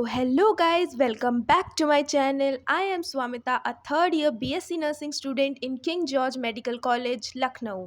So, hello guys, welcome back to my channel. I am Swamita, a third year BSc Nursing student in King George Medical College, Lucknow.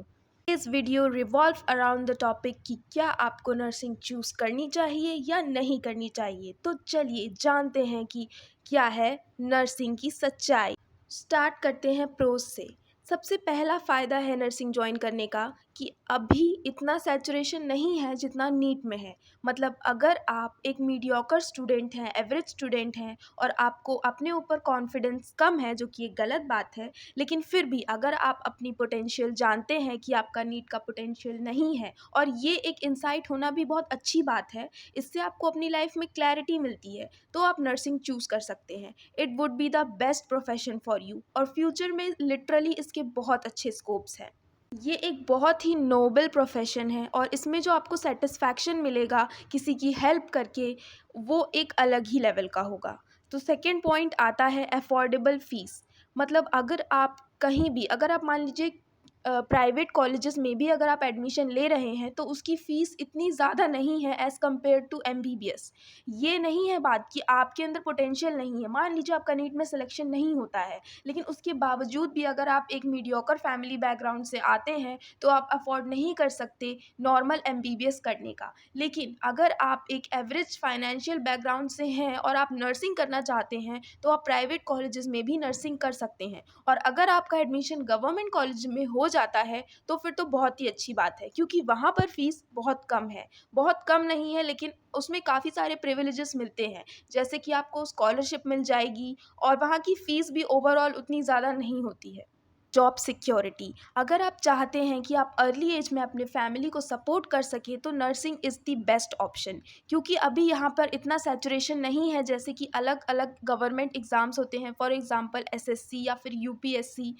इस video revolve around the topic कि क्या आपको nursing choose करनी चाहिए या नहीं करनी चाहिए। तो चलिए जानते हैं कि क्या है नर्सिंग की सच्चाई। स्टार्ट करते हैं प्रोज से। सबसे पहला फ़ायदा है नर्सिंग ज्वाइन करने का कि अभी इतना सैचुरेशन नहीं है जितना नीट में है। मतलब अगर आप एक मीडियोकर स्टूडेंट हैं, एवरेज स्टूडेंट हैं और आपको अपने ऊपर कॉन्फिडेंस कम है, जो कि एक गलत बात है, लेकिन फिर भी अगर आप अपनी पोटेंशियल जानते हैं कि आपका नीट का पोटेंशियल नहीं है, और ये एक इंसाइट होना भी बहुत अच्छी बात है, इससे आपको अपनी लाइफ में क्लैरिटी मिलती है, तो आप नर्सिंग चूज़ कर सकते हैं। It would be the best profession for you और फ्यूचर में लिटरली इसके बहुत अच्छे स्कोप्स हैं। ये एक बहुत ही नोबल प्रोफेशन है और इसमें जो आपको सेटिस्फैक्शन मिलेगा किसी की हेल्प करके, वो एक अलग ही लेवल का होगा। तो सेकंड पॉइंट आता है अफोर्डेबल फ़ीस। मतलब अगर आप कहीं भी, अगर आप मान लीजिए प्राइवेट कॉलेजेस में भी अगर आप एडमिशन ले रहे हैं तो उसकी फ़ीस इतनी ज़्यादा नहीं है एज़ कम्पेयर टू एमबीबीएस। ये नहीं है बात कि आपके अंदर पोटेंशियल नहीं है। मान लीजिए आपका नीट में सिलेक्शन नहीं होता है, लेकिन उसके बावजूद भी अगर आप एक मीडियोकर फैमिली बैकग्राउंड से आते हैं तो आप अफोर्ड नहीं कर सकते नॉर्मल एमबीबीएस करने का। लेकिन अगर आप एक एवरेज फाइनेंशियल बैकग्राउंड से हैं और आप नर्सिंग करना चाहते हैं तो आप प्राइवेट कॉलेजेस में भी नर्सिंग कर सकते हैं। और अगर आपका एडमिशन गवर्नमेंट कॉलेज में हो जाता है तो फिर तो बहुत ही अच्छी बात है, क्योंकि वहाँ पर फीस बहुत कम है। बहुत कम नहीं है, लेकिन उसमें काफ़ी सारे प्रिविलेजेस मिलते हैं, जैसे कि आपको स्कॉलरशिप मिल जाएगी और वहाँ की फ़ीस भी ओवरऑल उतनी ज़्यादा नहीं होती है। Job security. अगर आप चाहते हैं कि आप अर्ली एज में अपने फैमिली को सपोर्ट कर सकें तो nursing is the best option, क्योंकि अभी यहाँ पर इतना सैचुरेशन नहीं है जैसे कि अलग अलग गवर्नमेंट एग्ज़ाम्स होते हैं, फॉर एग्ज़ाम्पल एसएससी या फिर यूपीएससी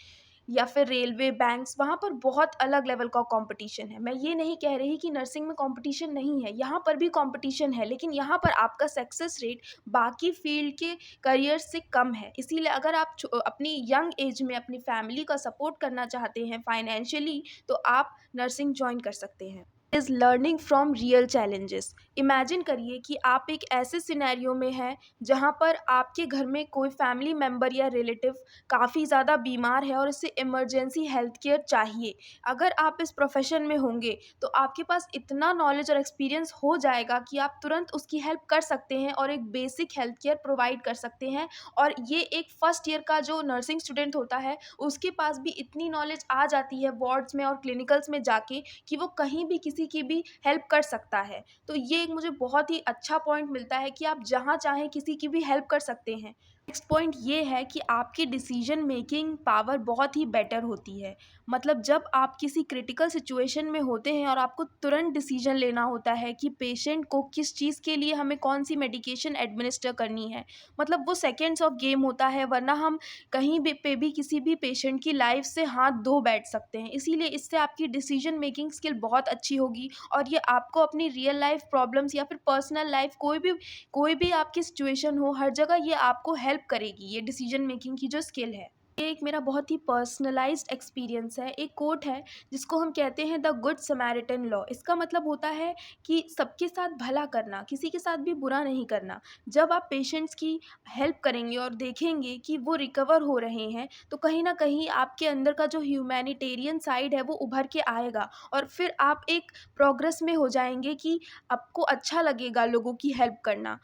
या फिर रेलवे, बैंक्स। वहाँ पर बहुत अलग लेवल का कंपटीशन है। मैं ये नहीं कह रही कि नर्सिंग में कंपटीशन नहीं है, यहाँ पर भी कंपटीशन है, लेकिन यहाँ पर आपका सक्सेस रेट बाकी फील्ड के करियर से कम है। इसीलिए अगर आप अपनी यंग एज में अपनी फैमिली का सपोर्ट करना चाहते हैं फाइनेंशियली, तो आप नर्सिंग ज्वाइन कर सकते हैं। Is learning from real challenges. Imagine करिए कि आप एक ऐसे सिनेरियो में हैं जहाँ पर आपके घर में कोई फैमिली मेम्बर या रिलेटिव काफ़ी ज़्यादा बीमार है और उसे इमरजेंसी हेल्थ केयर चाहिए। अगर आप इस प्रोफेशन में होंगे तो आपके पास इतना नॉलेज और एक्सपीरियंस हो जाएगा कि आप तुरंत उसकी हेल्प कर सकते हैं और एक बेसिक हेल्थ केयर प्रोवाइड कर सकते हैं। और ये एक फर्स्ट ईयर का जो नर्सिंग स्टूडेंट होता है उसके पास भी इतनी नॉलेज आ जाती है वार्ड्स में और क्लिनिकल्स में जाके, कि वो कहीं भी किसी की भी हेल्प कर सकता है। तो ये एक मुझे बहुत ही अच्छा पॉइंट मिलता है कि आप जहाँ चाहें किसी की भी हेल्प कर सकते हैं। नेक्स्ट पॉइंट ये है कि आपकी डिसीजन मेकिंग पावर बहुत ही बेटर होती है। मतलब जब आप किसी क्रिटिकल सिचुएशन में होते हैं और आपको तुरंत डिसीजन लेना होता है कि पेशेंट को किस चीज़ के लिए हमें कौन सी मेडिकेशन एडमिनिस्टर करनी है, मतलब वो सेकेंड्स ऑफ गेम होता है, वरना हम कहीं भी पे भी किसी भी पेशेंट की लाइफ से हाथ धो बैठ सकते हैं। इसीलिए इससे आपकी डिसीजन मेकिंग स्किल बहुत अच्छी होगी और ये आपको अपनी रियल लाइफ प्रॉब्लम्स या फिर पर्सनल लाइफ, कोई भी आपकी सिचुएशन हो, हर जगह ये आपको हेल्प करेगी, ये डिसीजन मेकिंग की जो स्किल है। ये एक मेरा बहुत ही पर्सनलाइज्ड एक्सपीरियंस है। एक कोट है जिसको हम कहते हैं द गुड समैरिटन लॉ। इसका मतलब होता है कि सबके साथ भला करना, किसी के साथ भी बुरा नहीं करना। जब आप पेशेंट्स की हेल्प करेंगे और देखेंगे कि वो रिकवर हो रहे हैं, तो कहीं ना कहीं आपके अंदर का जो ह्यूमैनिटेरियन साइड है वो उभर के आएगा और फिर आप एक प्रोग्रेस में हो जाएंगे कि आपको अच्छा लगेगा लोगों की हेल्प करना।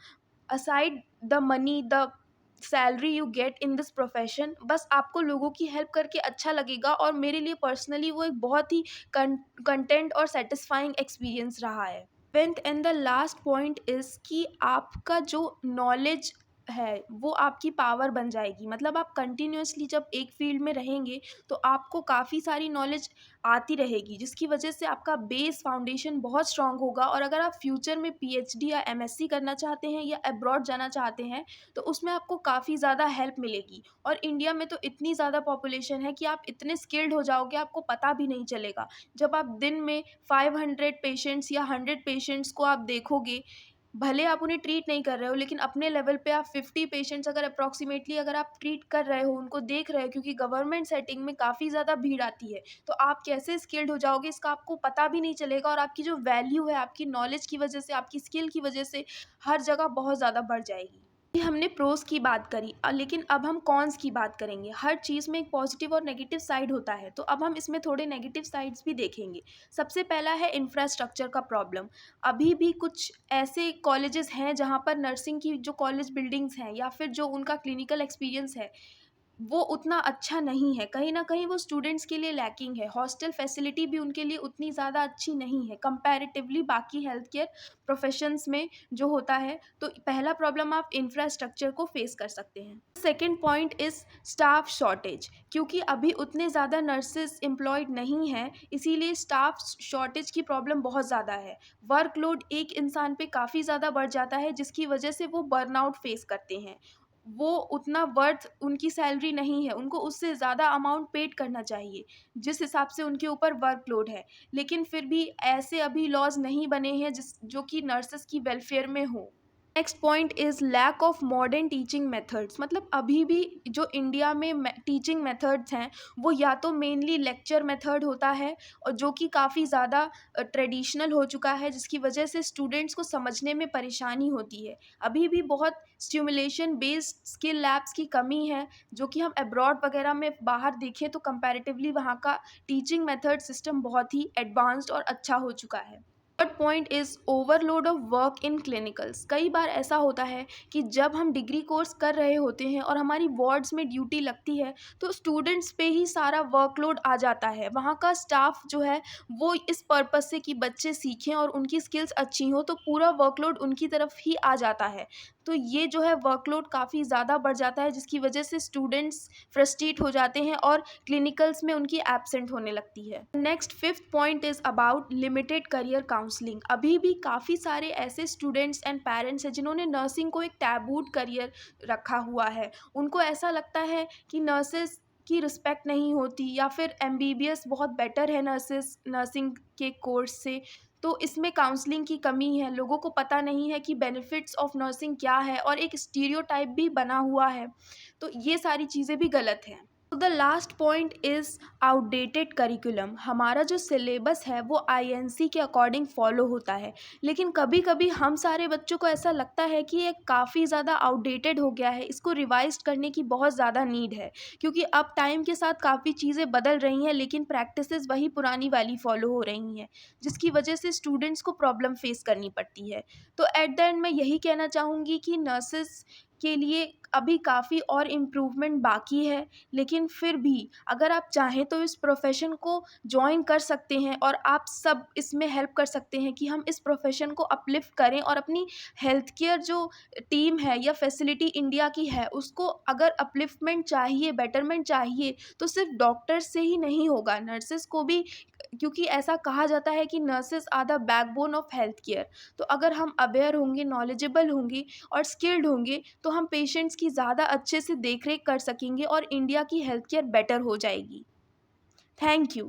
Aside the money, the salary you get in this profession, बस आपको लोगों की हेल्प करके अच्छा लगेगा। और मेरे लिए पर्सनली वो एक बहुत ही कंटेंट और सेटिस्फाइंग एक्सपीरियंस रहा है। वेंथ and the last point is कि आपका जो नॉलेज है वो आपकी पावर बन जाएगी। मतलब आप कंटिन्यूअसली जब एक फील्ड में रहेंगे तो आपको काफ़ी सारी नॉलेज आती रहेगी, जिसकी वजह से आपका बेस फाउंडेशन बहुत स्ट्रांग होगा। और अगर आप फ्यूचर में पीएचडी या एमएससी करना चाहते हैं या अब्रॉड जाना चाहते हैं तो उसमें आपको काफ़ी ज़्यादा हेल्प मिलेगी। और इंडिया में तो इतनी ज़्यादा पॉपुलेशन है कि आप इतने स्किल्ड हो जाओगे आपको पता भी नहीं चलेगा। जब आप दिन में 500 पेशेंट्स या 100 पेशेंट्स को आप देखोगे, भले आप उन्हें ट्रीट नहीं कर रहे हो, लेकिन अपने लेवल पे आप 50 पेशेंट्स अगर अप्रॉक्सीमेटली अगर आप ट्रीट कर रहे हो, उनको देख रहे हो, क्योंकि गवर्नमेंट सेटिंग में काफ़ी ज़्यादा भीड़ आती है, तो आप कैसे स्किल्ड हो जाओगे इसका आपको पता भी नहीं चलेगा। और आपकी जो वैल्यू है आपकी नॉलेज की वजह से, आपकी स्किल की वजह से हर जगह बहुत ज़्यादा बढ़ जाएगी। ये हमने प्रोस की बात करी लेकिन अब हम कॉन्स की बात करेंगे। हर चीज़ में एक पॉजिटिव और नेगेटिव साइड होता है, तो अब हम इसमें थोड़े नेगेटिव साइड्स भी देखेंगे। सबसे पहला है इंफ्रास्ट्रक्चर का प्रॉब्लम। अभी भी कुछ ऐसे कॉलेजेस हैं जहाँ पर नर्सिंग की जो कॉलेज बिल्डिंग्स हैं या फिर जो उनका क्लिनिकल एक्सपीरियंस है वो उतना अच्छा नहीं है। कहीं न कहीं वो स्टूडेंट्स के लिए लैकिंग है। हॉस्टल फैसिलिटी भी उनके लिए उतनी ज़्यादा अच्छी नहीं है कंपैरेटिवली बाकी हेल्थ केयर प्रोफ़ेशंस में जो होता है। तो पहला प्रॉब्लम आप इंफ्रास्ट्रक्चर को फ़ेस कर सकते हैं। Second point is staff shortage, क्योंकि अभी उतने ज़्यादा नर्सेज़ एम्प्लॉयड नहीं हैं, इसीलिए स्टाफ शॉर्टेज की प्रॉब्लम बहुत ज़्यादा है। वर्कलोड एक इंसान पे काफ़ी ज़्यादा बढ़ जाता है जिसकी वजह से वो बर्नआउट फ़ेस करते हैं। वो उतना वर्थ उनकी सैलरी नहीं है, उनको उससे ज़्यादा अमाउंट पेड करना चाहिए, जिस हिसाब से उनके ऊपर वर्कलोड है। लेकिन फिर भी ऐसे अभी लॉज़ नहीं बने हैं जो कि नर्सेज़ की वेलफेयर में हो। Next point is lack of modern teaching methods, मतलब अभी भी जो इंडिया में टीचिंग मेथड्स हैं वो या तो मेनली लेक्चर मेथड होता है और जो कि काफ़ी ज़्यादा ट्रेडिशनल हो चुका है जिसकी वजह से स्टूडेंट्स को समझने में परेशानी होती है। अभी भी बहुत स्टिमुलेशन बेस्ड स्किल लैब्स की कमी है जो कि हम अब्रॉड वगैरह में बाहर देखें तो कंपैरेटिवली वहाँ का टीचिंग मेथड सिस्टम बहुत ही एडवांस्ड और अच्छा हो चुका है। Third point is overload of work in clinicals. कई बार ऐसा होता है कि जब हम डिग्री कोर्स कर रहे होते हैं और हमारी वार्ड्स में ड्यूटी लगती है तो स्टूडेंट्स पे ही सारा वर्कलोड आ जाता है। वहाँ का स्टाफ जो है वो इस पर्पज़ से कि बच्चे सीखें और उनकी स्किल्स अच्छी हों तो पूरा वर्कलोड उनकी तरफ ही आ जाता है। तो ये जो है वर्कलोड काफ़ी ज़्यादा बढ़ जाता है जिसकी वजह से स्टूडेंट्स फ्रस्ट्रेट हो जाते हैं और क्लिनिकल्स में उनकी एब्सेंट होने लगती है। Next fifth point is about limited career counselling. अभी भी काफ़ी सारे ऐसे स्टूडेंट्स एंड पेरेंट्स हैं जिन्होंने नर्सिंग को एक टैबूड करियर रखा हुआ है। उनको ऐसा लगता है कि नर्सेस की रिस्पेक्ट नहीं होती या फिर एमबीबीएस बहुत बेटर है नर्सिंग के कोर्स से। तो इसमें काउंसलिंग की कमी है, लोगों को पता नहीं है कि बेनिफिट्स ऑफ नर्सिंग क्या है और एक स्टीरियोटाइप भी बना हुआ है। तो ये सारी चीज़ें भी गलत हैं। तो the last point is outdated curriculum. हमारा जो सिलेबस है वो आईएनसी के अकॉर्डिंग फॉलो होता है, लेकिन कभी कभी हम सारे बच्चों को ऐसा लगता है कि ये काफ़ी ज़्यादा आउटडेटेड हो गया है, इसको रिवाइज करने की बहुत ज़्यादा नीड है, क्योंकि अब टाइम के साथ काफ़ी चीज़ें बदल रही हैं लेकिन प्रैक्टिसेस वही पुरानी वाली फॉलो हो रही हैं, जिसकी वजह से स्टूडेंट्स को प्रॉब्लम फेस करनी पड़ती है। तो एट द एंड मैं यही कहना चाहूँगी कि नर्सेस के लिए अभी काफ़ी और इम्प्रूवमेंट बाकी है, लेकिन फिर भी अगर आप चाहें तो इस प्रोफ़ेशन को जॉइन कर सकते हैं और आप सब इसमें हेल्प कर सकते हैं कि हम इस प्रोफ़ेशन को अपलिफ्ट करें और अपनी हेल्थ केयर जो टीम है या फैसिलिटी इंडिया की है उसको अगर अपलिफ्टमेंट चाहिए, बेटरमेंट चाहिए तो सिर्फ डॉक्टर्स से ही नहीं होगा, नर्सेस को भी, क्योंकि ऐसा कहा जाता है कि nurses are the backbone of health care. तो अगर हम अवेयर होंगे, नॉलेजेबल होंगे और स्किल्ड होंगे तो हम पेशेंट्स की ज़्यादा अच्छे से देख-रेख कर सकेंगे और इंडिया की हेल्थ केयर बेटर हो जाएगी। Thank you.